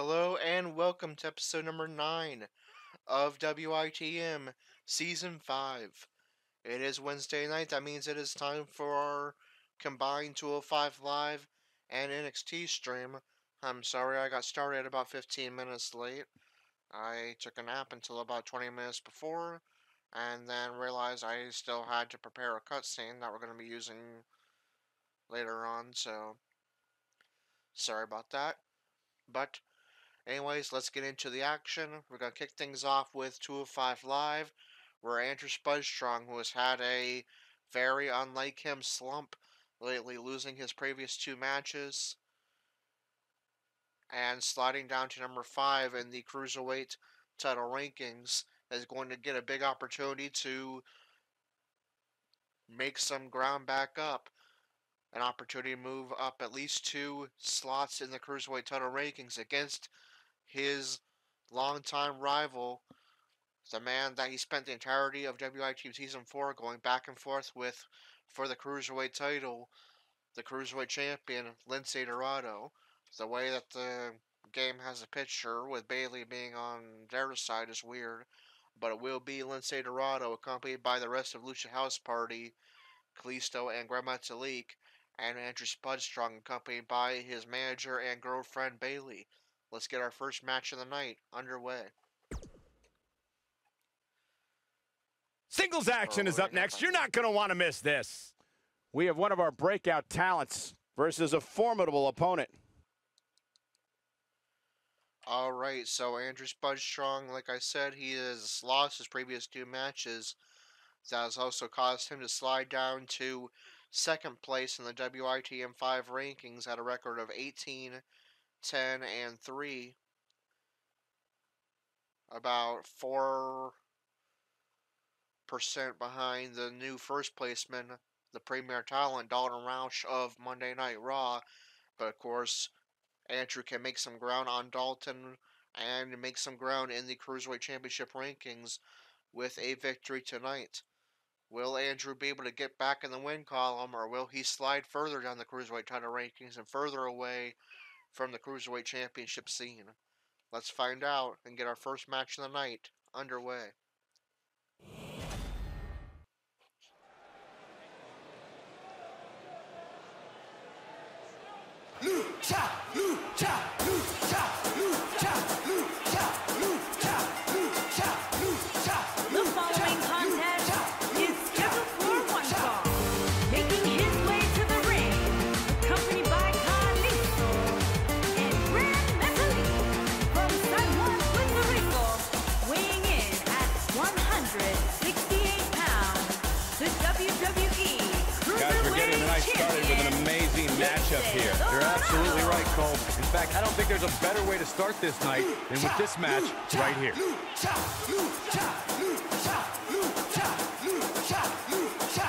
Hello and welcome to episode number 9 of WITM Season 5. It is Wednesday night, that means it is time for our combined 205 Live and NXT stream. I'm sorry I got started about 15 minutes late. I took a nap until about 20 minutes before, and then realized I still had to prepare a cutscene that we're going to be using later on, so sorry about that. But anyways, let's get into the action. We're going to kick things off with 205 Live, where Andrew Spudstrong, who has had a very unlike him slump lately, losing his previous 2 matches, and sliding down to number 5 in the Cruiserweight title rankings, is going to get a big opportunity to make some ground back up. An opportunity to move up at least 2 slots in the Cruiserweight title rankings against his longtime rival, the man that he spent the entirety of WITM Season 4 going back and forth with for the Cruiserweight title, the Cruiserweight champion, Lince Dorado. The way that the game has a picture with Bayley being on their side is weird, but it will be Lince Dorado accompanied by the rest of Lucha House Party, Kalisto and Grandma Talik, and Andrew Spudstrong accompanied by his manager and girlfriend Bayley. Let's get our first match of the night underway. Singles action is up next. You're not going to want to miss this. We have one of our breakout talents versus a formidable opponent. Alright, so Andrew Spudstrong, like I said, he has lost his previous 2 matches. That has also caused him to slide down to 2nd place in the WITM 5 rankings at a record of 18, 10, and 3. About 4% behind the new first placeman, the premier talent, Dalton Roush of Monday Night Raw. But of course, Andrew can make some ground on Dalton and make some ground in the Cruiserweight Championship rankings with a victory tonight. Will Andrew be able to get back in the win column, or will he slide further down the Cruiserweight title rankings and further away from the Cruiserweight Championship scene? Let's find out and get our first match of the night underway. Lucha, lucha, lucha, lucha, lucha, lucha, lucha, lucha. The following contest is scheduled for one fall. Making his way to the ring, accompanied by Kassius and Grandma from San Juan, Puerto Rico, weighing in at 168 pounds, the WWE Guys, we're getting the night Cruiserweight started with an amazing matchup here. You're absolutely right, Cole. In fact, I don't think there's a better way to start this night than with this match right here. Lucha, lucha, lucha, lucha, lucha, lucha.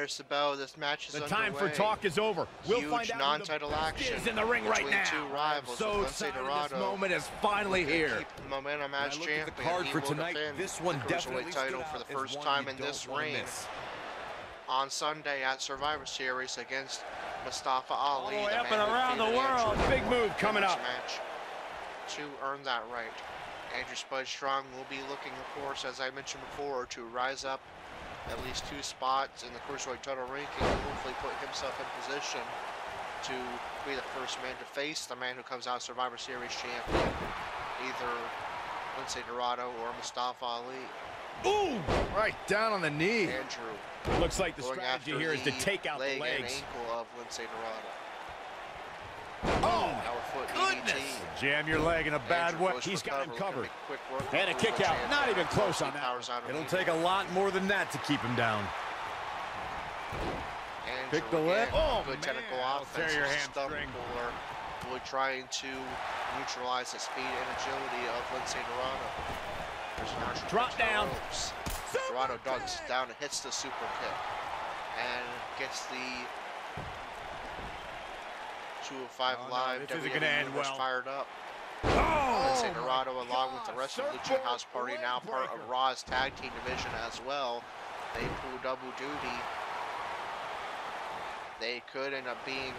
there's the bell. This match is The underway. time for talk is over. We'll Huge find out non-title who the action is in the ring right between now. two rivals. So with Lince excited Dorado this moment is finally here. keep the momentum as When I looked champion. at the card He for will tonight, defend this one the definitely Cruiserweight title stood for the out as first one time you in this don't wanna reign miss. on Sunday at Survivor Series against Mustafa Ali. All the way the up man and who around the defeated world. Andrew Big move coming in this up. match to earn that right. Andrew Spud Strong will be looking, of course, as I mentioned before, to rise up at least 2 spots in the Cruiserweight title ranking and hopefully put himself in position to be the first man to face the man who comes out Survivor Series champion, either Lince Dorado or Mustafa Ali. Ooh, right down on the knee. Andrew Looks like the going strategy after here is to the take out the leg and legs. ankle of Lince Dorado. Oh, Power foot goodness. DDT. Jam your leg in a bad Andrew way. goes He's for got him cover, covered. quick work And a with kick the out. champion. Not even close on He that. powers out It'll immediately. take a lot more than that to keep him down. Andrew Pick the leg. again, Oh, good technical man. That'll offense. tear your It's a stump hamstring. puller, really trying to neutralize the speed and agility of Lince Dorado. There's an arch Drop to the down. ropes. Dorado ducks down and hits the super kick and gets the 205 Oh, no, Live this isn't WWE gonna end Universe well. fired up. Oh, Lince Dorado, along with the rest of the Lucha House Party, now part of Raw's tag team division as well. They pull double duty. They could end up being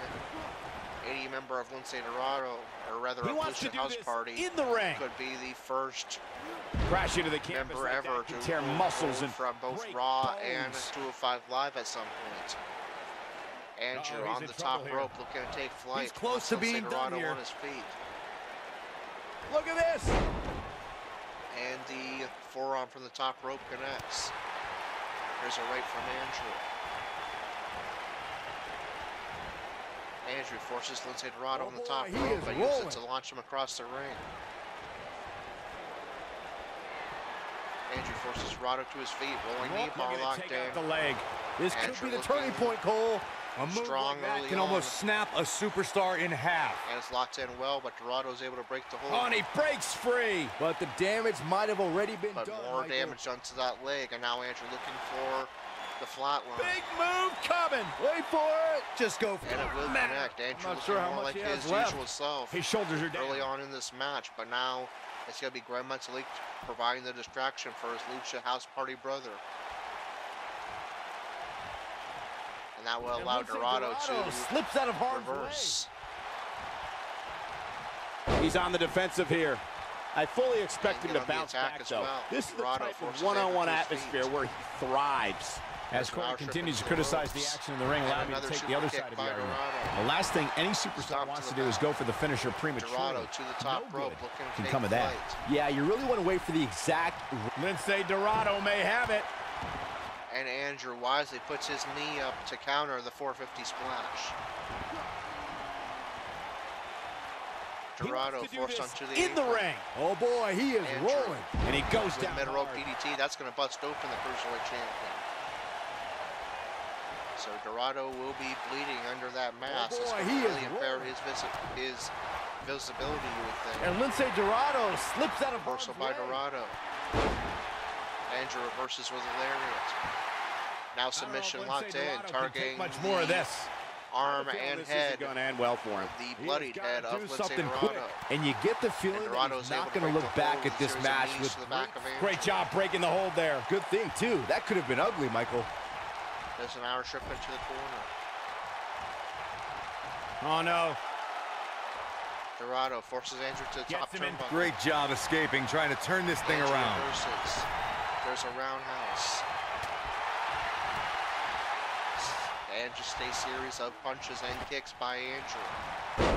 any member of Lince Dorado, or rather He a wants to Lucha do House this Party. in the ring. Could be the first Crash into the canvas member like ever that to can tear move muscles and from both break Raw and bones. 205 Live at some point. Andrew he's on in the trouble top here. rope looking to take flight. He's close Once to Lince being done Dorado here. on his feet. Look at this. And the forearm from the top rope connects. There's a right from Andrew. Andrew forces Lince Dorado Oh on the boy, top he rope, is but uses it rolling. to launch him across the ring. Andrew forces Dorado to his feet, rolling knee bar Looking to locked take in. out the leg. This Andrew could be the looking turning point, Cole. A move strong like that early can on. almost snap a superstar in half. And it's locked in well, but Dorado's able to break the hold. Oh, and he breaks free. But the damage might have already been But done. more Michael. damage done to that leg, and now Andrew looking for the flatline. Big move coming. Wait for it. Just go for And it will Man, connect. Andrew not looking sure how more much like he has his left. usual self His shoulders are down. early on in this match, but now it's going to be Graham Metalik providing the distraction for his Lucha House Party brother. And that will allow Lince Dorado to slips out of harm's way. reverse. He's on the defensive here. I fully expect And him get to on the bounce attack back, as though. well. This is the Dorado type of forces one-on-one Andrew to his atmosphere feet. where he thrives. As There's Corey Roush continues to ripping through criticize the ropes. action in the ring, And allow me to another take the super other kick side of the by argument. Dorado. The last thing any superstar Stomp wants to to the do is back. go for the finisher prematurely. Dorado to the top No rope, good looking to can take come of that. flight. Yeah, you really want to wait for the exact. Lince Dorado may have it. And Andrew wisely puts his knee up to counter the 450 splash. Dorado He wants to do forced this onto the in the apron ring. Oh boy, he is Andrew. rolling. And he goes with down mid rope hard. DDT. That's going to bust open the Cruiserweight champion. So Dorado will be bleeding under that mask. boy, It's gonna he is really impair rolling. his visibility, you would think. And Lince Dorado slips out of harm's Reversal by way. Dorado. Andrew reverses with a lariat. Now submission I don't know if locked Lince in, Dorado can targeting take much more of the this. arm I feel and this head, isn't going to end well for him. the bloodied gotta head of do Lince something Dorado. quick. And you get the feeling that Dorado's he's able not to going to break look the back hold at this with a series of match knees with to the back of Andrew. Great job breaking the hold there. good thing too. That could have been ugly, Michael. There's an Irish whip into the corner. Oh, no. Dorado forces Andrew to the Gets top him in. turnbuckle. Great job escaping, trying to turn this thing Andrew around. reverses. There's a roundhouse. And just a series of punches and kicks by Andrew.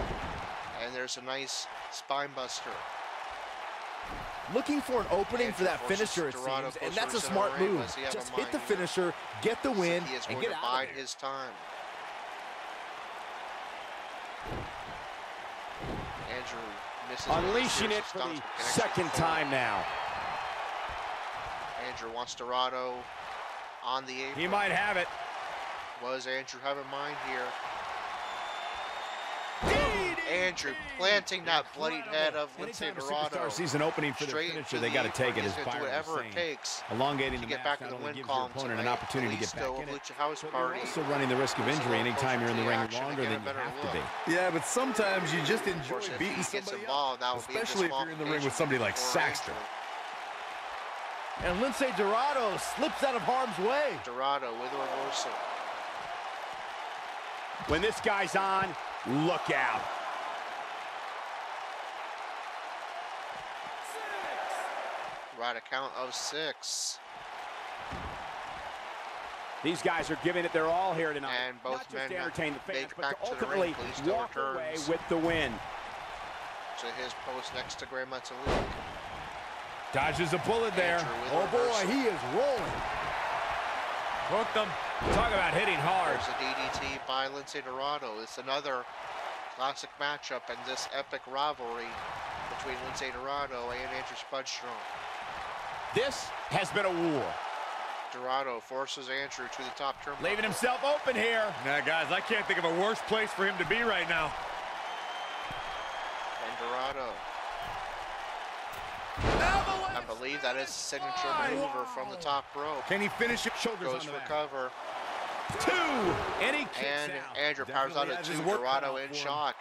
And there's a nice spine buster. Looking for an opening Andrew for that forces finisher, it Dorado seems, and closer that's a to the smart ring. move. Does he have a Just hit mind the here? finisher, get the win, He is and going get to out bide of there. his time. Andrew misses with a Unleashing series it of for stomps, the but connects second with the hold. time now. Andrew wants Dorado on the apron. He might have it. Was Andrew have in mind here? Andrew planting that bloodied head of Lince Anytime a Dorado. superstar sees an opening for their Straight finisher, into they the got to apron. take it, He's as gonna do Byron whatever was it saying. takes Elongating to the get match back in not the only win gives your column opponent an tonight. opportunity to He's get back still in it, Lucha House but Party. you're also running the risk of He's a injury little anytime you're in the closer to ring action to longer get a than you better have to look. be. Yeah, but sometimes you just Of enjoy course, if beating he gets somebody up. involved, that would be a Especially if you're in the ring with disqualification somebody like for Saxton. Andrew. And Lince Dorado slips out of harm's way. Dorado with a reversal. When this guy's on, look out. Right, a count of 6. These guys are giving it their all here tonight. And both Not just men to entertain the fans, make but back to to the ultimately ring. Please still walk away returns with the win. to his post next to Grand Metalik. Dodges a bullet there. Andrew with a Oh boy, reversal. he is rolling. Hooked them. Talk about hitting hard. There's a DDT by Lince Dorado. It's another classic matchup in this epic rivalry between Lince Dorado and Andrew Spudstrong. This has been a war. Dorado forces Andrew to the top turnbuckle. Leaving himself open here. Now, guys, I can't think of a worse place for him to be right now. And Dorado. I believe that is a signature maneuver from the top rope. Can he finish it? Shoulders Goes on the for mat. cover. 2, and he kicks And out. Andrew powers out Definitely at has 2. his work cut Dorado out in for him. shock.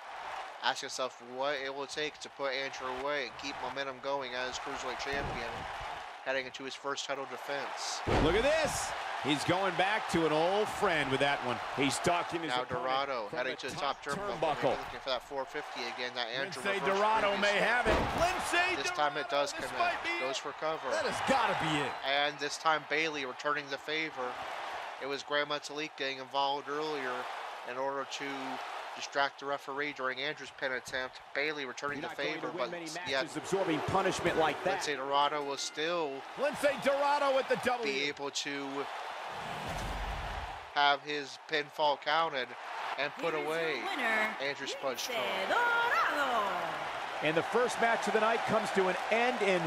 Ask yourself what it will take to put Andrew away and keep momentum going as Cruiserweight champion, heading into his first title defense. Look at this. He's going back to an old friend with that one. He's talking his Now opponent Dorado from heading to the top turnbuckle. Looking for that 450 again. That Andrew Lince reversed Dorado may previously. have it. Lince This time it does Dorado, this connect. might be Goes it. for cover. That has got to be it. And this time Bailey returning the favor. It was Grand Metalik getting involved earlier in order to distract the referee during Andrew's pin attempt. Bailey returning You're the not going favor, to win but many yet matches absorbing punishment like that. Lince Dorado will still Lince Dorado with the W. be able to have his pinfall counted and put Here is your away winner, Andrew Spudstrong. Lince Dorado. And the first match of the night comes to an end in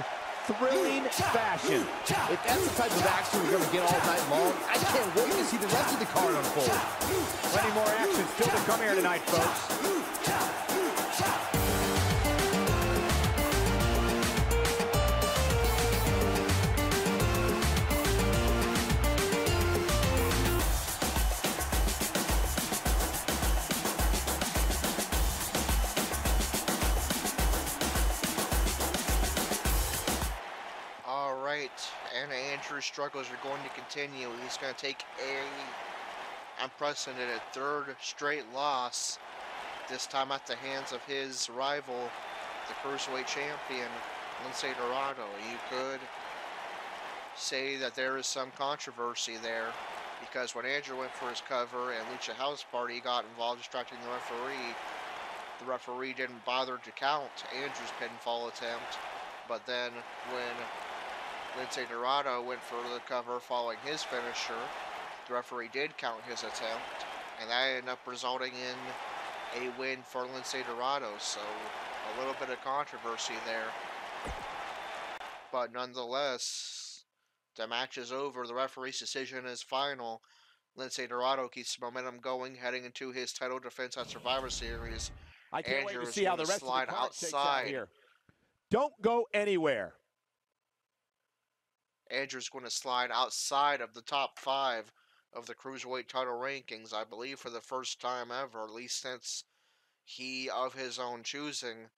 thrilling fashion. If that's the type of action we're going to get all night long, I can't wait to see the rest of the card unfold. Plenty more action still to come here tonight, folks. All right, and Andrew's struggles are going to continue. He's going to take a unprecedented 3rd straight loss, this time at the hands of his rival, the Cruiserweight champion, Lince Dorado. You could say that there is some controversy there, because when Andrew went for his cover and Lucha House Party got involved distracting the referee didn't bother to count Andrew's pinfall attempt. But then when Lince Dorado went for the cover following his finisher, the referee did count his attempt, and that ended up resulting in a win for Lince Dorado. So a little bit of controversy there. But nonetheless, the match is over. The referee's decision is final. Lince Dorado keeps momentum going, heading into his title defense at Survivor Series. I can't wait Andrew to is see how gonna the rest of the slide card shakes out outside. here. Don't go anywhere. Andrew's going to slide outside of the top 5 of the Cruiserweight title rankings, I believe for the first time ever, at least since he, of his own choosing,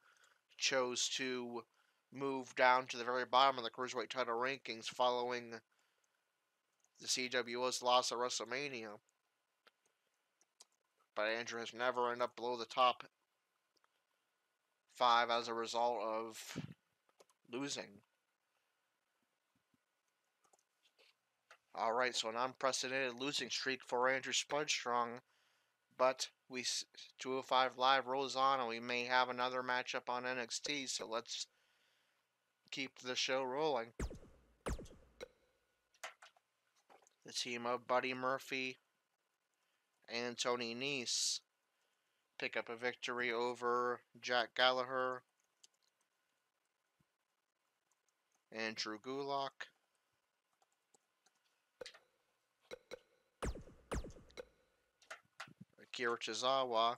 chose to move down to the very bottom of the Cruiserweight title rankings following the CWO's loss at WrestleMania. But Andrew has never ended up below the top 5 as a result of losing. All right, so an unprecedented losing streak for Andrew Spudstrong, but 205 Live rolls on, and we may have another matchup on NXT. So let's keep the show rolling. The team of Buddy Murphy and Tony Nese pick up a victory over Jack Gallagher and Drew Gulak. Akira Tozawa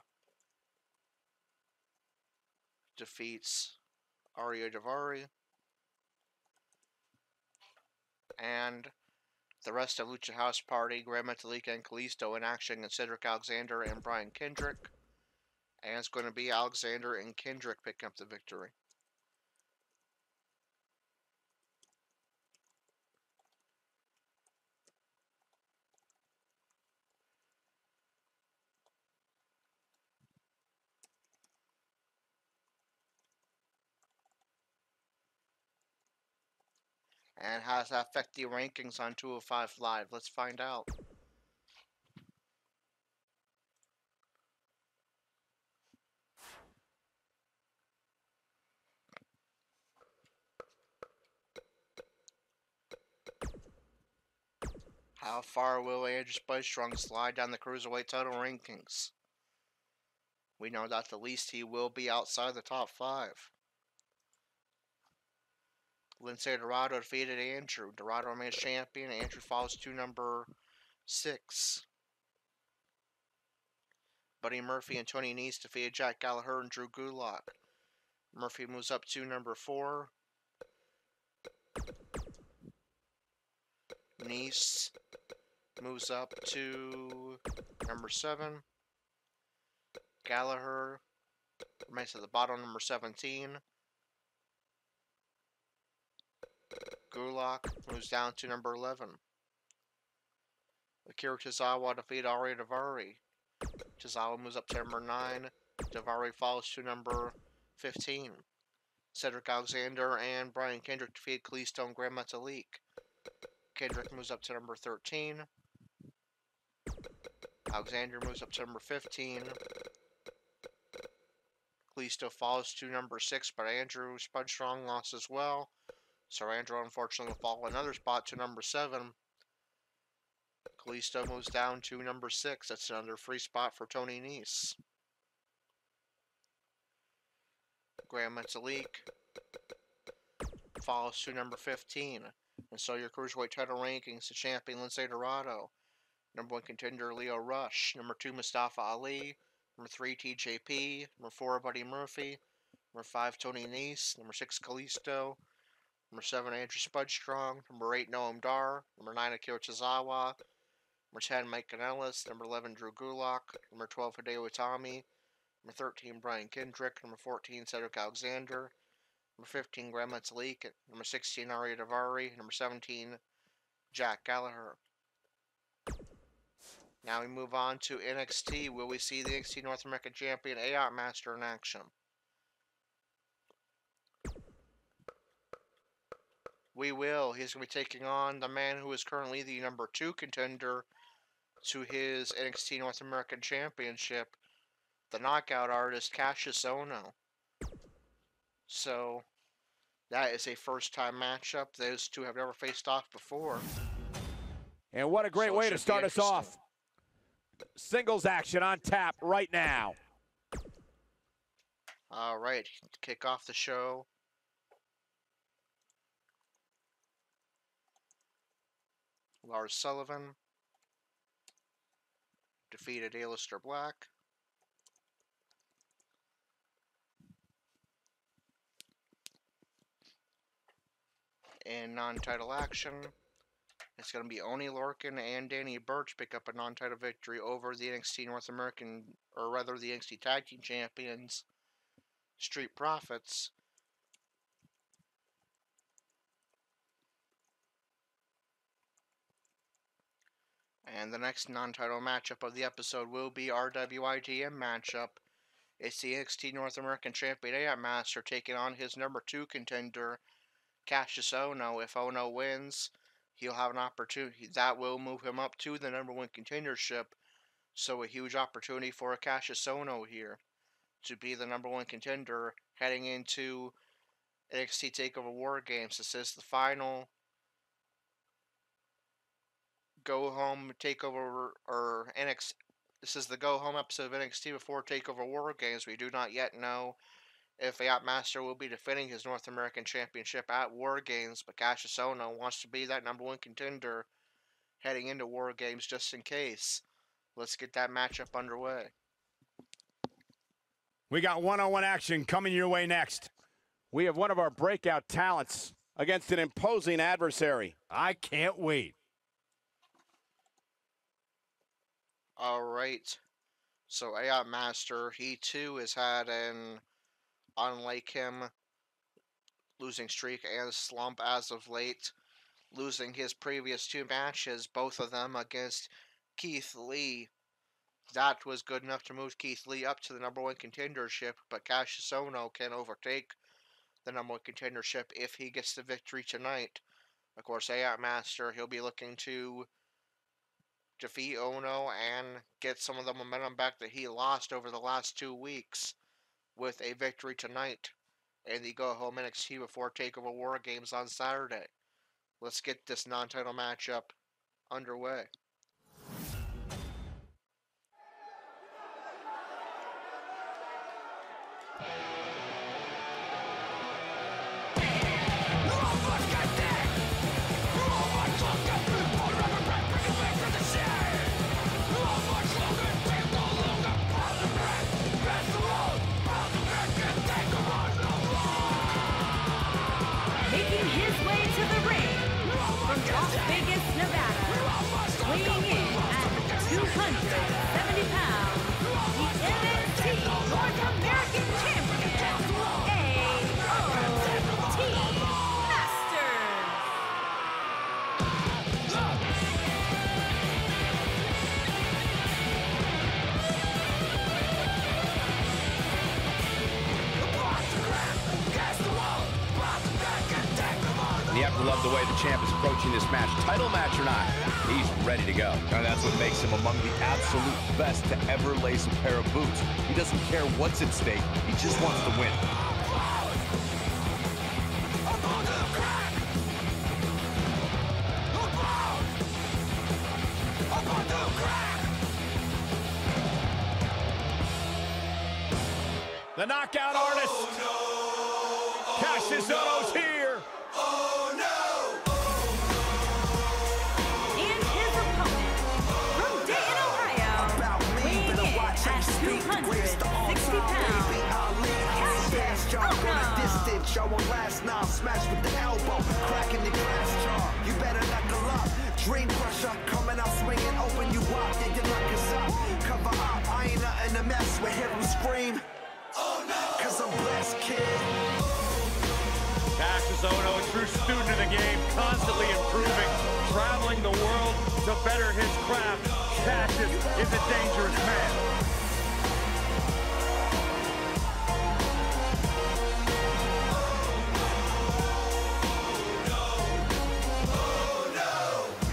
defeats Aiot. And the rest of Lucha House Party, Gran Metalik and Kalisto in action, and Cedric Alexander and Brian Kendrick. And it's going to be Alexander and Kendrick picking up the victory. And how does that affect the rankings on 205 Live? Let's find out. How far will Andrew Spice-Strong slide down the Cruiserweight title rankings? We know that at least he will be outside the top 5. Lince Dorado defeated Andrew. Dorado remains champion. Andrew falls to number 6. Buddy Murphy and Tony Nese defeated Jack Gallagher and Drew Gulak. Murphy moves up to number 4. Nese moves up to number 7. Gallagher remains at the bottom, number 17. Gulak moves down to number 11. Akira Tozawa defeated Ari Daivari. Tozawa moves up to number 9. Daivari falls to number 15. Cedric Alexander and Brian Kendrick defeated Kalisto and Gran Metalik. Kendrick moves up to number 13. Alexander moves up to number 15. Kalisto falls to number 6, but Andrew Spud-Strong lost as well. So Andrew unfortunately will fall another spot to number 7. Kalisto moves down to number 6. That's another free spot for Tony Nese. Gran Metalik falls to number 15. And so your Cruiserweight title rankings, the champion Lince Dorado. Number 1 contender Lio Rush. Number 2 Mustafa Ali. Number 3 TJP. Number 4 Buddy Murphy. Number 5 Tony Nese. Number 6 Kalisto. Number 7 Andrew Spud-Strong. Number 8 Noam Dar. Number 9 Akira Tozawa. Number 10 Mike Kanellis. Number 11 Drew Gulak. Number 12 Hideo Itami. Number 13 Brian Kendrick. Number 14 Cedric Alexander. Number 15 Gran Metalik. Number 16 Ari Daivari. Number 17 Jack Gallagher. Now we move on to NXT. Will we see the NXT North American Champion Aiot Master in action? We will. He's going to be taking on the man who is currently the number 2 contender to his NXT North American Championship, the knockout artist Kassius Ohno. So, that is a first-time matchup. Those two have never faced off before. And what a great way to start us off. Singles action on tap right now. All right, to kick off the show, Lars Sullivan defeated Aleister Black. In non-title action, it's going to be Oney Lorcan and Danny Burch pick up a non-title victory over the NXT North American, or rather the NXT Tag Team Champions, Street Profits. And the next non-title matchup of the episode will be our WITM matchup. It's the NXT North American Champion Aiot Master taking on his number 2 contender, Kassius Ohno. If Ohno wins, he'll have an opportunity that will move him up to the number 1 contendership. So a huge opportunity for Kassius Ohno here to be the number 1 contender heading into NXT TakeOver War Games. This is the final go home takeover, or NXT. This is the go home episode of NXT before TakeOver War Games. We do not yet know if Aiot Master will be defending his North American Championship at War Games, but Kassius Ohno wants to be that number 1 contender heading into War Games just in case. Let's get that matchup underway. We got one-on-one action coming your way next. We have one of our breakout talents against an imposing adversary. I can't wait. All right. So Aiot Master, he too has had an, unlike him, losing streak and slump as of late, losing his previous 2 matches, both of them against Keith Lee. That was good enough to move Keith Lee up to the #1 contendership, but Kassius Ohno can overtake the #1 contendership if he gets the victory tonight. Of course, Aiot Master, he'll be looking to defeat Ohno and get some of the momentum back that he lost over the last 2 weeks with a victory tonight in the go-home NXT before TakeOver War Games on Saturday. Let's get this non-title matchup underway. Making his way to the ring from Las Vegas, Nevada, weighing in at 270 pounds, the NXT North American Champion, Aiot Masters. You have to love the way the champ is approaching this match. Title match or not, he's ready to go. And that's what makes him among the absolute best to ever lace a pair of boots. He doesn't care what's at stake. He just wants to win. The knockout artist, Kassius Ohno's here. And his opponent from Dayton, Ohio, weighing in at 260 pounds, Kassius Ohno. Y'all won't last now. Smash with the elbow, cracking the glass jaw. You better knuckle up. Dream crusher coming out swinging, open you up. Yeah, your luck is up. Cover up. I ain't nothing to mess with. Hear him scream. Oh no! 'Cause I'm blessed, kid. Kassius Ohno, a true student of the game, constantly improving, traveling the world to better his craft. Kassius is a dangerous man.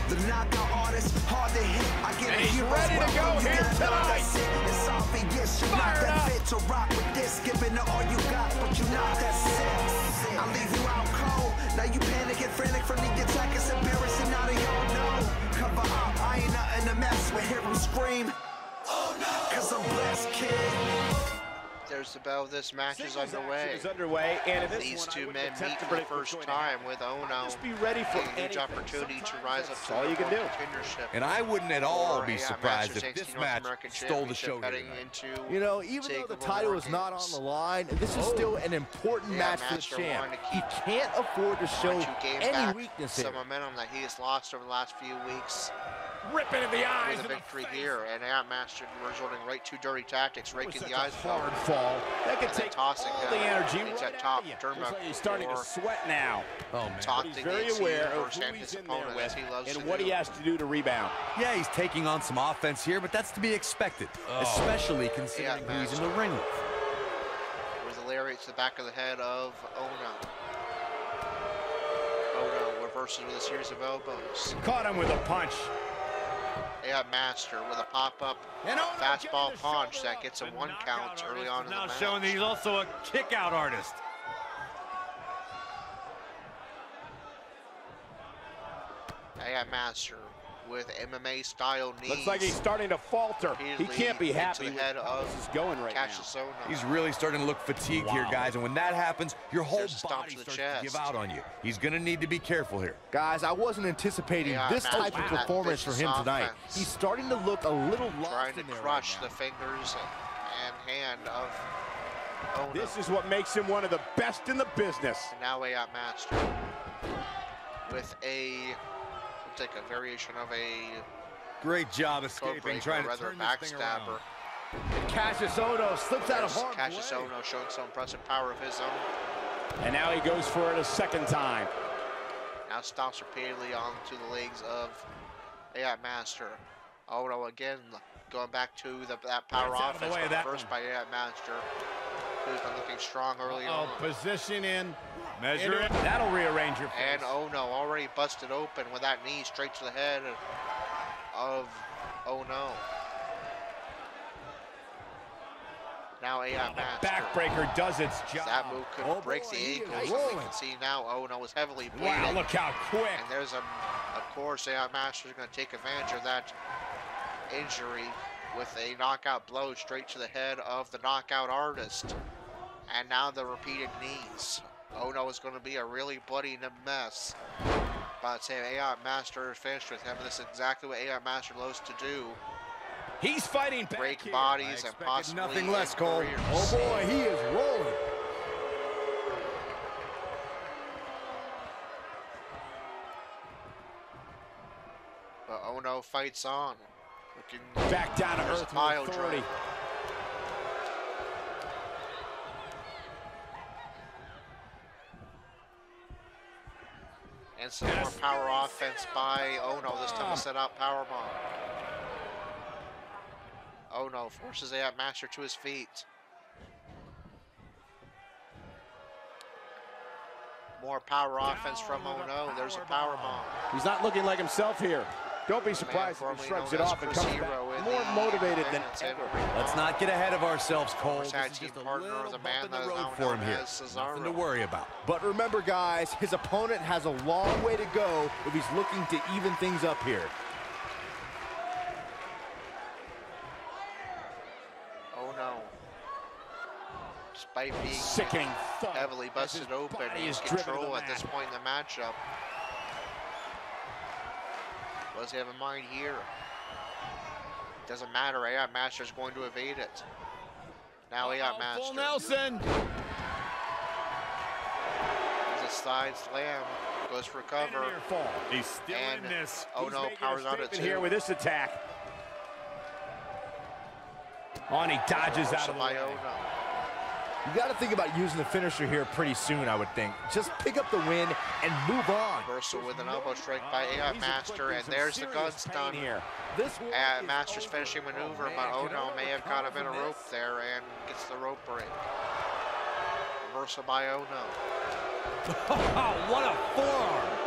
The knockout artist, hard to hit. I get And he's ready to go here tonight. It's obvious you're not Fired that up. fit to rock with this. Giving it all you got, but you're not that sick. I leave you out cold. Now you panicking, frantic from the attack. It's embarrassing. Now they all know. Cover up. I ain't nothing to mess with. Hear him scream. Oh no! 'Cause I'm blessed, kid. There's the bell. This match is underway. Is underway, and in this These one, I two wouldn't men attempt meet to for the predict what's first going to time with Ohno Just be ready for getting a huge anything. opportunity to Sometimes rise up that's to all the you can #1 do. contendership. And I wouldn't at all Or be Aiot surprised Masters if this NXT match North American stole the show Championship here heading tonight. into You know, even though the TakeOver title War is not on Games. the line, this is still an important Yeah, match for the Master champ. wanted to He keep- can't afford to show Want to gain any back weakness some here. momentum that he has lost over the last few weeks Ripping in the eyes with a of the victory face. here, and Aiot Master resorting right to dirty tactics, raking Such the a eyes hard out. fall. That could And then take tossing all him the energy into right that top out of you. Looks like he's turnbuckle starting to or sweat now. Oh, man. taunting He's very the aware team of versus who his he's in there opponent, with as he loves and to what do. he has to do to rebound. Yeah, he's taking on some offense here, but that's to be expected, especially considering who he's in the ring with. With a lariat to the back of the head of Ohno. Ohno reverses with a series of elbows. Caught him with a punch. Aiot Master with a pop-up And Ohno fastball getting the punch shoulder that up. gets a The 1 knockout count early artist on is in the now match. showing that he's also a kick-out artist. Aiot Master with MMA-style knees. Looks like he's starting to falter. He repeatedly can't be into happy the with head how of this is going right Kassius now. Ohno. He's really starting to look fatigued here, guys, and when that happens, your whole There's a stomp body to the starts to give chest. out on you. He's going to need to be careful here. Guys, I wasn't anticipating Yeah, this now type of that performance for vicious him tonight. offense. He's starting to look a little lost Trying to in there crush right the fingers and hand of Oh, no. This is what makes him one of the best in the business. And now Aiot Master with looks like a variation of a Great job escaping, trying to turn this thing around. backstabber. Kassius Ohno slips out of harm's Kassius way. Ohno showing some impressive power of his own. And now he goes for it a second time. Now stomps repeatedly onto the legs of Aiot Master. Ohno again going back to that power Gets out of the offense, way of but that first by Aiot Master, who's been looking strong early on. Position in. Measure it. That'll rearrange your face. And Ohno already busted open with that knee straight to the head of Ohno. Now Aiot Master. Backbreaker does its job. That move could break the ankles. As you can see now, Ohno was heavily bleeding. Wow, look how quick. And there's of course, Aiot Master is going to take advantage of that injury with a knockout blow straight to the head of the knockout artist. And now the repeated knees. Ohno is going to be a really bloody mess. But say Aiot Master is finished with him. This is exactly what Aiot Master loves to do. He's fighting back Break here. bodies and possibly nothing less, end Cole. careers. Oh boy, he is rolling. But Ohno fights on. Looking Back down to there's earth a pile with authority. driver. And some more power offense by Ohno. This time to set up powerbomb. Ohno forces Aiot Master to his feet. More power offense from Ohno. There's a powerbomb. He's not looking like himself here. Don't be surprised if he shrugs it off and comes back more motivated than ever. Let's not get ahead of ourselves, Cole. Tag This is team just a partner little of the bump man in the that is road now for him known here. as Nothing to Cesaro. worry about. But remember, guys, his opponent has a long way to go if he's looking to even things up here. Ohno, despite being Sickening thud. heavily as busted his open, body he's is driven to control the at this mat. point in the matchup. What does he have in mind here? Doesn't matter. Aiot Master is going to evade it. Now Aiot Full Master. Nelson. There's a side slam. Goes for cover. Near fall. He's still And in this. Ohno Making a powers out at statement two. here with this attack. Oh, and he dodges out of the by way. Ohno. You got to think about using the finisher here pretty soon, I would think. Just pick up the win and move on. Reversal with an elbow strike by Aiot Master, and there's the guns done. Here. This one Aiot is Master's over. finishing maneuver, Oh, but man, can Ohno may have caught him in a recover from rope this? there and gets the rope break. Reversal by Ohno. Oh, what a forearm.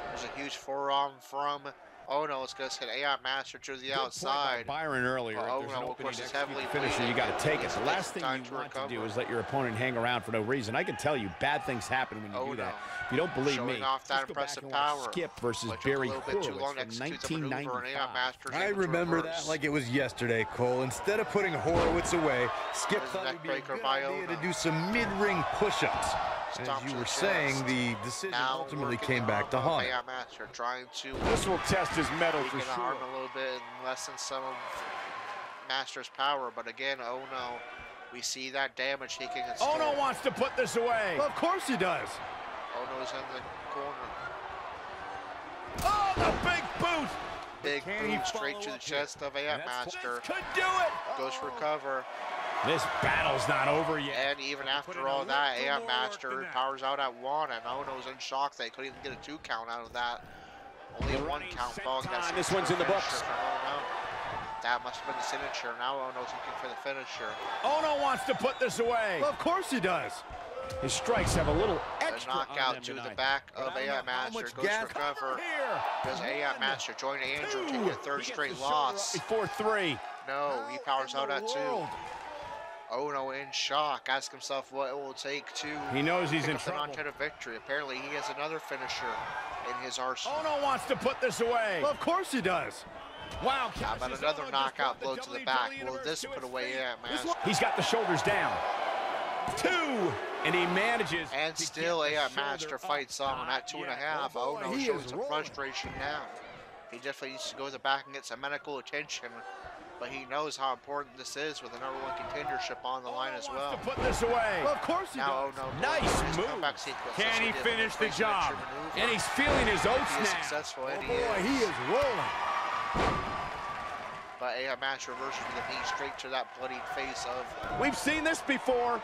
There's a huge forearm from Ohno. It's going to hit Aiot Master to the outside. Byron earlier. Well, If there's an Ohno, of opening course, to is execute heavily the finisher, bleeding. you got to take it. It's The last thing time you to want to do recover. is let your opponent hang around for no reason. I can tell you, bad things happen when you do Ohno, that. If you don't believe showing me, off that just go back impressive and watch power. Skip versus But took a Barry little bit too long Horowitz to from execute the maneuver, and Aiot 1995. Master's I able to remember reverse. that like it was yesterday, Cole. Instead of putting Horowitz away, Skip There's a thought neck it'd be a breaker good by idea to Ohno. do some mid-ring push-ups. And Stomp as to you the were chest. saying, the decision Now ultimately working came the back to arm of haunt him. Aiot Master trying to This will test his mettle weaken for the sure. arm a little bit and lessen some of Master's power, but again, Ohno, we see that damage taking its Ohno toll. wants to put this away. Well, of course he does. Ohno's in the corner. Oh, the big boot. Big Can he boot straight follow to the up here? chest of Aiot Master. Could do it. Goes for cover. This battle's not over yet. And even after all that, Aiot Master powers out at one, and Ohno's in shock that he couldn't even get a 2 count out of that. Only a 1 count following that. Time. This one's in the finisher books. from Ohno. That must have been the signature. Now Ohno's looking for the finisher. Ohno wants to put this away. Well, of course he does. His strikes have a little A extra on them knockout to the tonight. back of I don't know Aiot how Master. much Goes gas- for cover. Here. Does Aiot Master join Andrew, taking a third He gets straight his shoulder up loss? Before 3. No, he powers out at 2. World. Ohno in shock, asks himself what it will take to He knows he's pick in up the trouble. non-title victory. Apparently, he has another finisher in his arsenal. Ohno wants to put this away. Well, of course he does. Wow. How about Kassius another Ohno just knockout brought blow to the back? Will universe this to put its away feet. Aiot Master? He's got the shoulders down. 2. And he manages. And to still get the Aiot Master shoulder up. fights on Not at 2.5. yet. Oh, boy, Ohno he showing is some rolling. frustration now. He definitely needs to go to the back and get some medical attention. but he knows how important this is with the #1 contendership on the line as well. To put this away. Well, of course he Now, does. oh no, Nice his move. comeback sequence. Can as he did with finish the face job? signature maneuver. And he's feeling his oats He is now. successful, and Boy, he is rolling. But a match reverses with a knee straight to that bloodied face of We've seen this before.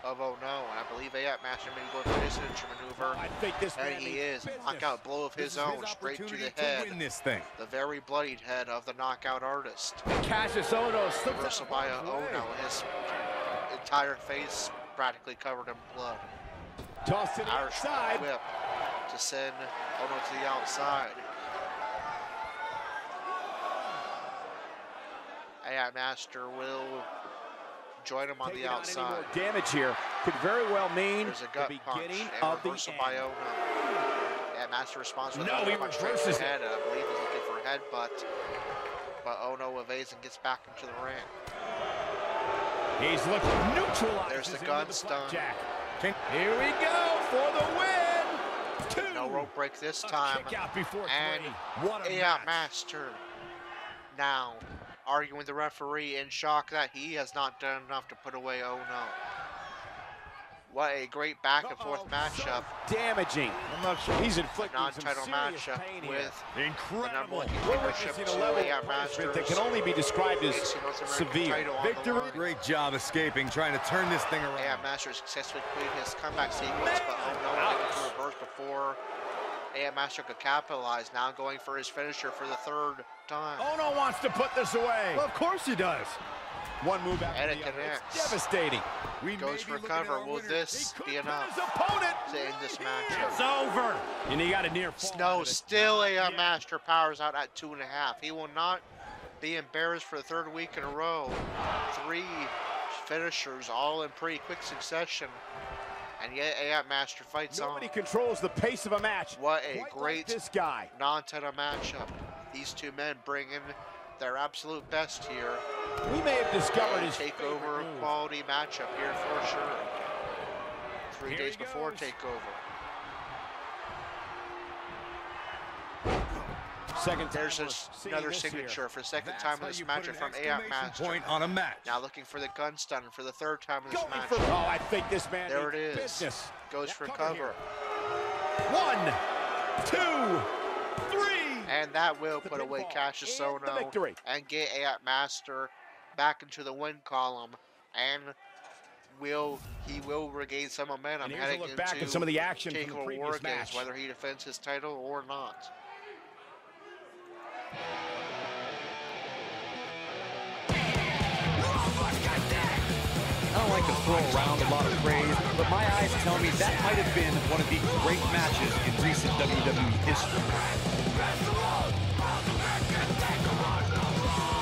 Oh no, and I believe Aiot Master may go for his signature maneuver. I think this man And he means is. business. Knockout blow of his own straight to the head. win this thing. The very bloodied head of the knockout artist. Kassius Ohno slips Reversal by Ohno, and his entire face practically covered in blood. Toss to the Irish outside. whip to send Ohno to the outside. Aiot Master will join him on Taking the on any outside. more damage here could very well mean There's a the gut punch beginning and of the reversal end. by Ohno. And Master responds with No, a he punch straight to reverses the it. head. And I believe he's looking for a headbutt. But Ohno evades and gets back into the ring. He's looking neutralized. There's the gun stun. Here we go for the win. 2. No rope break this A time. kick out before And 3. What a Aiot match. Master now arguing with the referee in shock that he has not done enough to put away Ohno. What a great back and forth matchup. Damaging. I'm not sure he's A inflicting some non-title serious matchup pain here. with Incredible. the #1 We're contendership witnessing to a level Aiot of Master. punishment that can only be described as severe. Victory. Great job escaping, trying to turn this thing Aiot around. Master successfully completed his comeback sequence, but Ohno able to reverse before Aiot Master could capitalize. Now going for his finisher for the 3rd time. Ohno wants to put this away. Well, of course he does. One move after And the it other. It's connects. devastating. We Goes may be for looking cover. at our Will winner. this He could be pin enough his opponent. to end this match? It's over. And he got a near fall. No, to the- still Aiot Master powers out at 2.5. He will not be embarrassed for the 3rd week in a row. 3 finishers all in pretty quick succession. And yet Aiot Master fights Nobody on. controls the pace of a match. What a Quite like great this guy. non-title matchup. These two men bring in their absolute best here. We may have discovered A his takeover favorite move. quality matchup here for sure. 3 Here days he before goes. takeover. Second time There's we're his, seeing another this here. signature for the 2nd That's time how in this you put matchup an from Aiot exclamation Master. point on a match. Now looking for the gun stun for the 3rd time in this Going match. for, oh, I think this man There it needs is. business. Goes That for cover cover. here. 1, 2, 3. And that will The put away pinfall Kassius and the Ohno victory. and get Aiot Master back into the win column. And he will regain some momentum And here's a heading look into back at some of the action from the Takeover previous War Games, match. whether he defends his title or not. I don't like to throw around a lot of praise, but my eyes tell me that might have been one of the great matches in recent WWE history.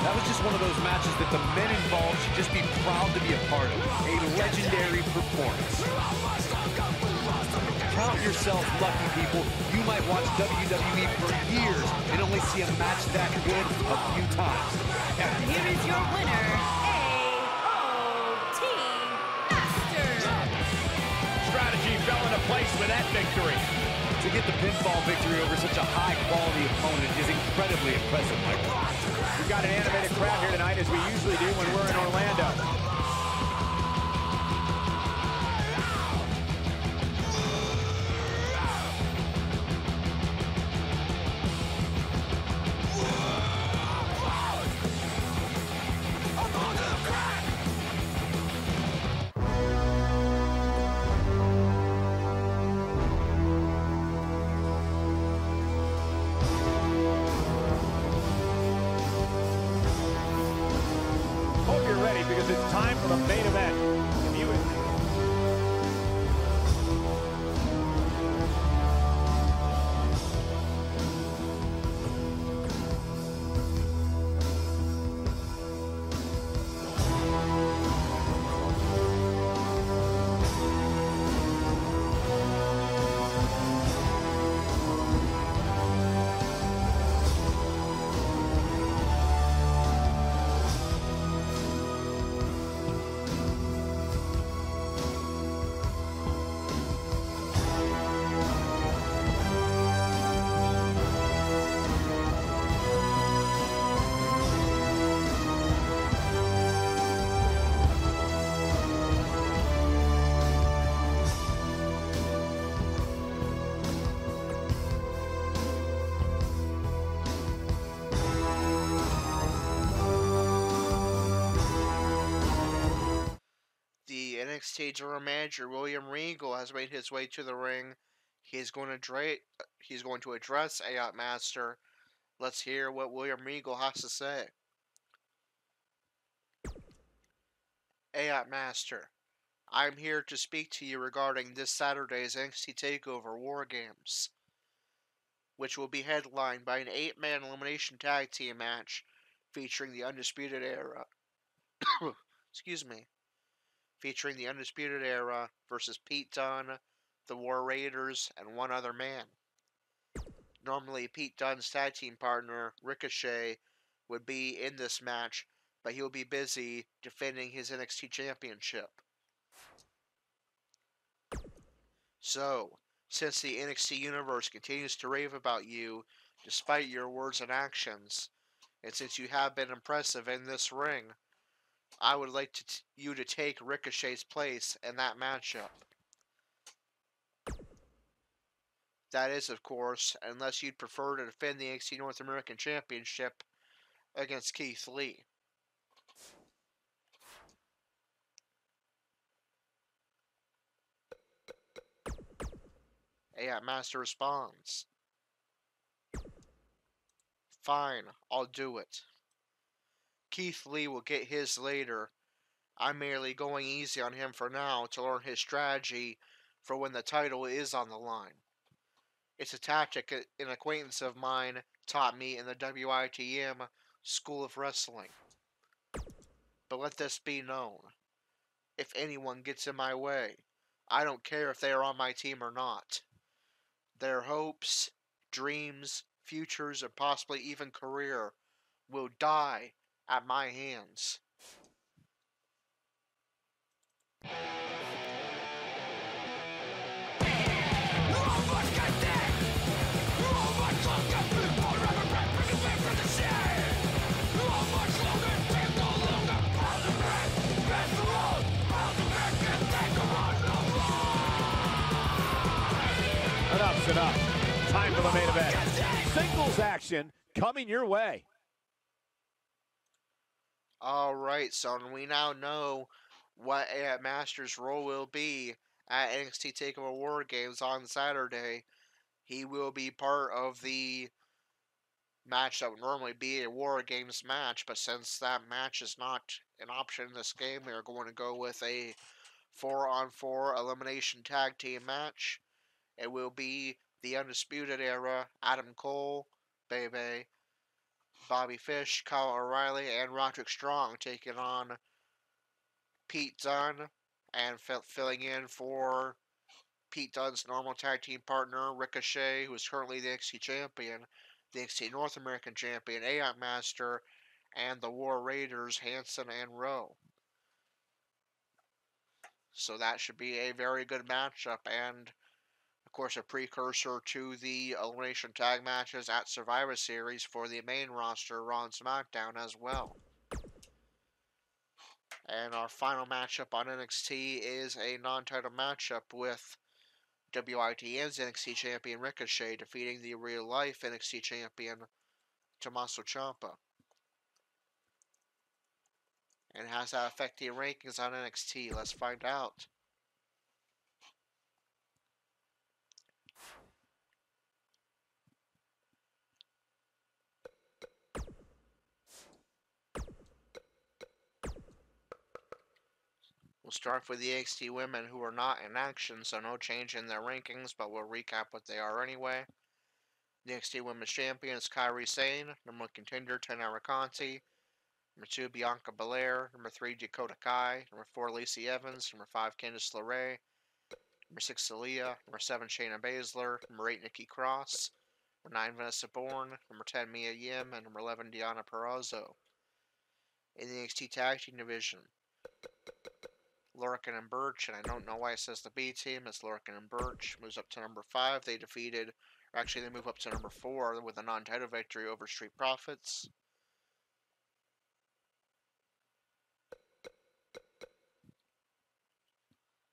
That was just one of those matches that the men involved should just be proud to be a part of. A legendary performance. Count yourselves lucky, people. You might watch WWE for years and only see a match that good a few times. Here is your winner, AOT Master. Strategy fell into place with that victory. To get the pinfall victory over such a high-quality opponent is incredibly impressive, Michael. We've got an animated crowd here tonight, as we usually do when we're in Orlando. Hope you're ready, because it's time NXT General Manager William Regal has made his way to the ring. He's going to address Aiot Master. Let's hear what William Regal has to say. Aiot Master, I'm here to speak to you regarding this Saturday's NXT TakeOver War Games, which will be headlined by an 8-man elimination tag team match featuring the Undisputed Era. Excuse me. Featuring the Undisputed Era versus Pete Dunne, the War Raiders, and one other man. Normally, Pete Dunne's tag team partner, Ricochet, would be in this match, but he'll be busy defending his NXT Championship. So, since the NXT Universe continues to rave about you, despite your words and actions, and since you have been impressive in this ring, I would like you to take Ricochet's place in that matchup. That is, of course, unless you'd prefer to defend the NXT North American Championship against Keith Lee. Aiot Master responds, fine, I'll do it. Keith Lee will get his later. I'm merely going easy on him for now to learn his strategy for when the title is on the line. It's a tactic an acquaintance of mine taught me in the WITM School of Wrestling. But let this be known. If anyone gets in my way, I don't care if they are on my team or not. Their hopes, dreams, futures, and possibly even career will die at my hands. Enough's enough. Time for the main event. Singles action coming your way. Alright, so we now know what Aiot Master's role will be at NXT TakeOver War Games on Saturday. He will be part of the match that would normally be a War Games match, but since that match is not an option in this game, we are going to go with a 4-on-4 elimination tag team match. It will be the Undisputed Era, Adam Cole, Bebe, Bobby Fish, Kyle O'Reilly, and Roderick Strong taking on Pete Dunne, and filling in for Pete Dunne's normal tag team partner, Ricochet, who is currently the NXT Champion, the NXT North American Champion, Aiot Master, and the War Raiders, Hanson and Rowe. So that should be a very good matchup, and of course a precursor to the elimination tag matches at Survivor Series for the main roster, Raw and SmackDown as well. And our final matchup on NXT is a non-title matchup with WITM's NXT Champion Ricochet defeating the real-life NXT Champion Tommaso Ciampa. And has that affect the rankings on NXT? Let's find out. We'll start with the NXT women who are not in action, so no change in their rankings, but we'll recap what they are anyway. The NXT Women's Champion is Kairi Sane, number 1 contender Tana Conti, number 2 Bianca Belair, number 3 Dakota Kai, number 4 Lacey Evans, number 5 Candice LeRae, number 6 Aaliyah, number 7 Shayna Baszler, number 8 Nikki Cross, number 9 Vanessa Bourne, number 10 Mia Yim, and number 11 Deonna Purrazzo. In the NXT Tag Team Division, Lorcan and Birch, and I don't know why it says the B team, it's Lorcan and Birch, moves up to number 5. They defeated, or actually they move up to number 4 with a non-title victory over Street Profits.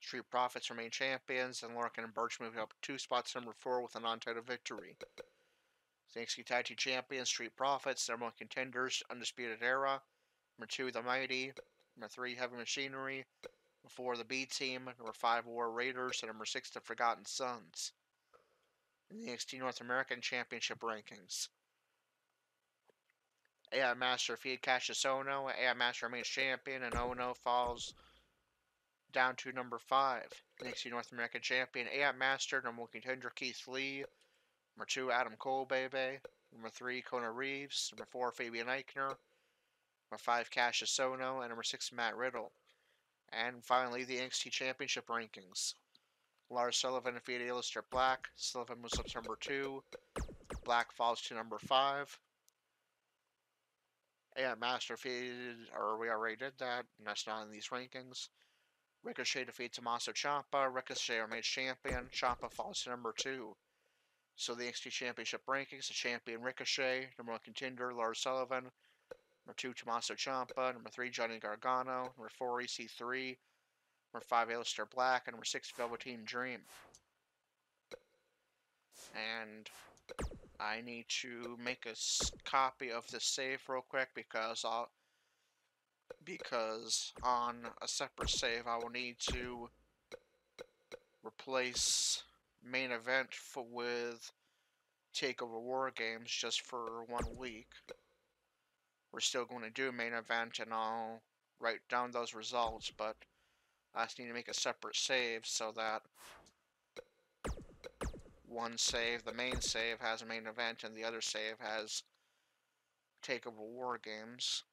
Street Profits remain champions, and Lorcan and Birch move up 2 spots to number 4 with a non-title victory. The NXT Tag Team Champions, Street Profits, number 1 contenders, Undisputed Era, number 2 The Mighty, number 3 Heavy Machinery, number Number 4, the B Team. Number 5, War Raiders. And number 6, the Forgotten Sons. In the NXT North American Championship rankings. Aiot Master defeated Kassius Ohno. Aiot Master remains champion, and Ohno falls down to number 5. NXT North American Champion Aiot Master. Number 1 contender Keith Lee. Number 2, Adam Cole, baby. Number 3, Kona Reeves. Number 4, Fabian Eichner. Number 5, Kassius Ohno. And number 6, Matt Riddle. And finally, the NXT Championship rankings. Lars Sullivan defeated Aleister Black. Sullivan was up to number 2. Black falls to number 5. Aiot Master defeated, or we already did that, and that's not in these rankings. Ricochet defeated Tommaso Ciampa. Ricochet remains champion. Ciampa falls to number 2. So the NXT Championship rankings, the champion Ricochet, number 1 contender Lars Sullivan, number 2 Tommaso Ciampa, number 3 Johnny Gargano, number 4 EC3, number 5 Aleister Black, and number 6 Velveteen Dream. And I need to make a copy of this save real quick because on a separate save I will need to replace main event with TakeOver War Games just for 1 week. We're still going to do main event and I'll write down those results, but I just need to make a separate save so that one save, the main save, has a main event and the other save has TakeOver War Games.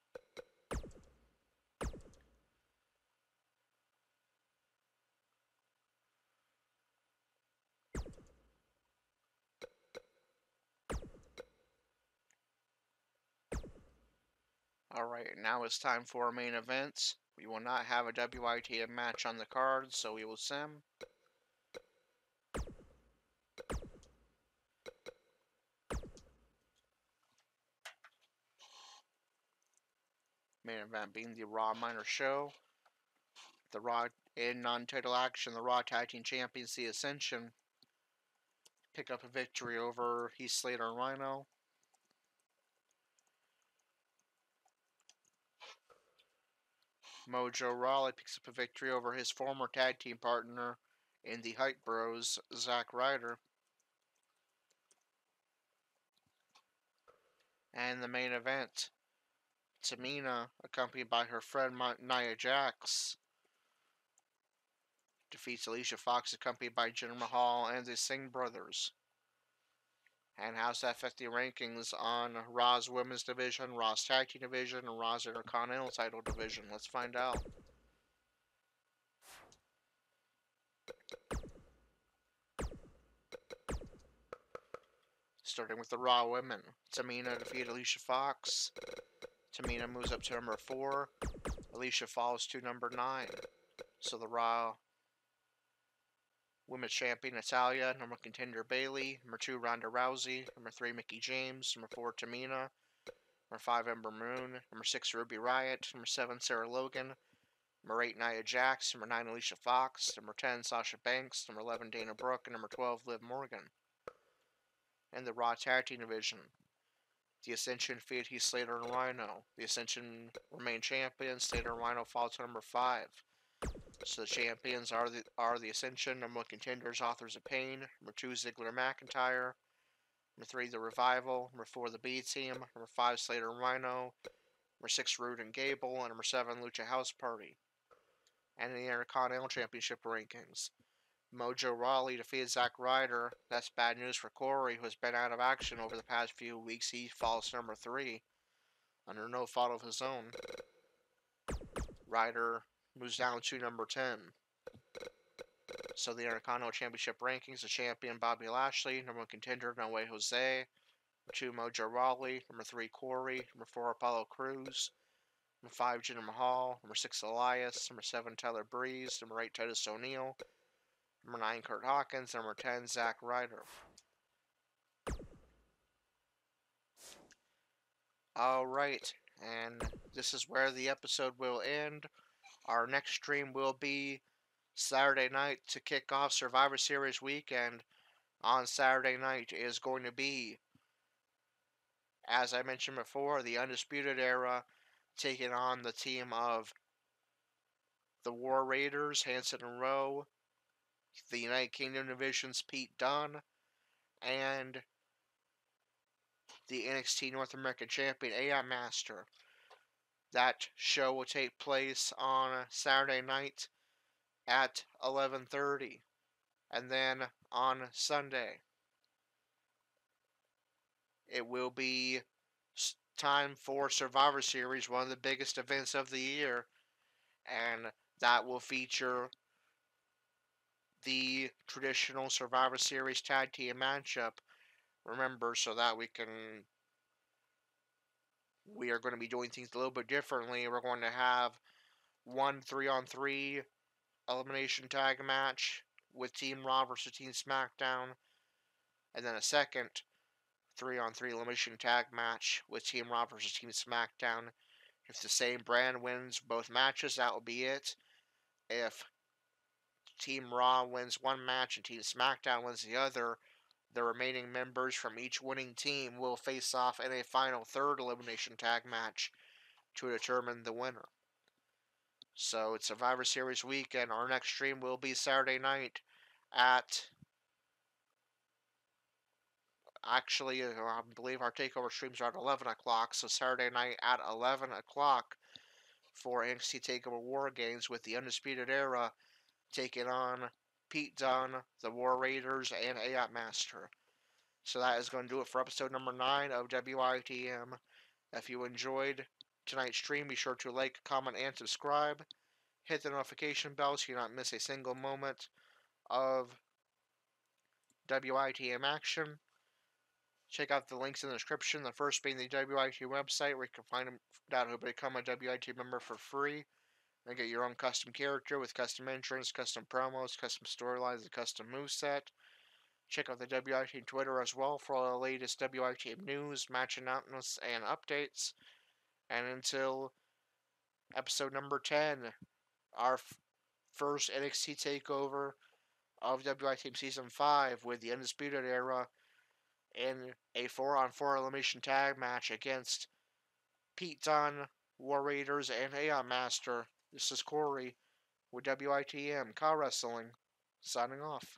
Alright, now it's time for our main events. We will not have a WITM match on the card, so we will sim. Main event being the Raw Minor Show. The Raw in non-title action, the Raw Tag Team Champions, The Ascension, pick up a victory over Heath Slater and Rhino. Mojo Rawley picks up a victory over his former tag team partner in the Hype Bros, Zack Ryder. And the main event, Tamina, accompanied by her friend Nia Jax, defeats Alicia Fox, accompanied by Jinder Mahal and the Singh brothers. And how's that affect the rankings on Raw's Women's Division, Raw's Tag Team Division, and Raw's Intercontinental Title Division? Let's find out. Starting with the Raw Women. Tamina defeated Alicia Fox. Tamina moves up to number 4. Alicia falls to number 9. So the Raw Women's Champion Natalya, number 1 contender Bayley, number 2 Ronda Rousey, number 3 Mickie James, number 4 Tamina, number 5 Ember Moon, number 6 Ruby Riott, number 7 Sarah Logan, number 8 Nia Jax, number 9 Alicia Fox, number 10 Sasha Banks, number 11 Dana Brooke, and number 12 Liv Morgan. And the Raw Tag Team Division. The Ascension defeated Heath Slater and Rhino. The Ascension remain champions. Slater and Rhino fall to number 5. So the champions are the Ascension. Number 1 contenders, Authors of Pain. Number 2 Ziggler McIntyre. Number 3 The Revival. Number 4 the B Team. Number 5 Slater and Rhino. Number 6 Rude and Gable. And number 7 Lucha House Party. And in the Intercontinental Championship rankings, Mojo Rawley defeated Zack Ryder. That's bad news for Corey, who has been out of action over the past few weeks. He falls to number 3 under no fault of his own. Ryder moves down to number 10. So the Intercontinental Championship rankings, the champion Bobby Lashley, number 1 contender No Way Jose, number 2 Mojo Rawley, number 3 Corey, number 4 Apollo Crews, number 5 Jinder Mahal, number 6 Elias, number 7 Tyler Breeze, number 8 Titus O'Neil, number 9 Kurt Hawkins, number 10 Zack Ryder. Alright, and this is where the episode will end. Our next stream will be Saturday night to kick off Survivor Series weekend. On Saturday night is going to be, as I mentioned before, the Undisputed Era taking on the team of the War Raiders, Hanson and Rowe, the United Kingdom division's Pete Dunne, and the NXT North American Champion Aiot Master. That show will take place on Saturday night at 11:30, and then on Sunday it will be time for Survivor Series, one of the biggest events of the year, and that will feature the traditional Survivor Series tag team matchup. Remember, so that we are going to be doing things a little bit differently. We're going to have one 3-on-3 elimination tag match with Team Raw versus Team SmackDown, and then a second 3-on-3 elimination tag match with Team Raw versus Team SmackDown. If the same brand wins both matches, that will be it. If Team Raw wins one match and Team SmackDown wins the other, the remaining members from each winning team will face off in a final third elimination tag match to determine the winner. So it's Survivor Series weekend. Our next stream will be Saturday night at... Actually, I believe our takeover streams are at 11 o'clock, so Saturday night at 11 o'clock for NXT TakeOver War Games with the Undisputed Era taking on Pete Dunne, the War Raiders, and Aiot Master. So that is going to do it for episode number 9 of WITM. If you enjoyed tonight's stream, be sure to like, comment, and subscribe. Hit the notification bell so you not miss a single moment of WITM action. Check out the links in the description, the first being the WIT website where you can find out how to become a WIT member for free and get your own custom character with custom entrance, custom promos, custom storylines, and custom moveset. Check out the WIT Twitter as well for all the latest WIT news, match announcements, and updates. And until episode number 10, our first NXT takeover of WIT Season 5 with the Undisputed Era in a 4-on-4 elimination tag match against Pete Dunne, War Raiders, and Aiot Master. This is Corey with WITM Car Wrestling, signing off.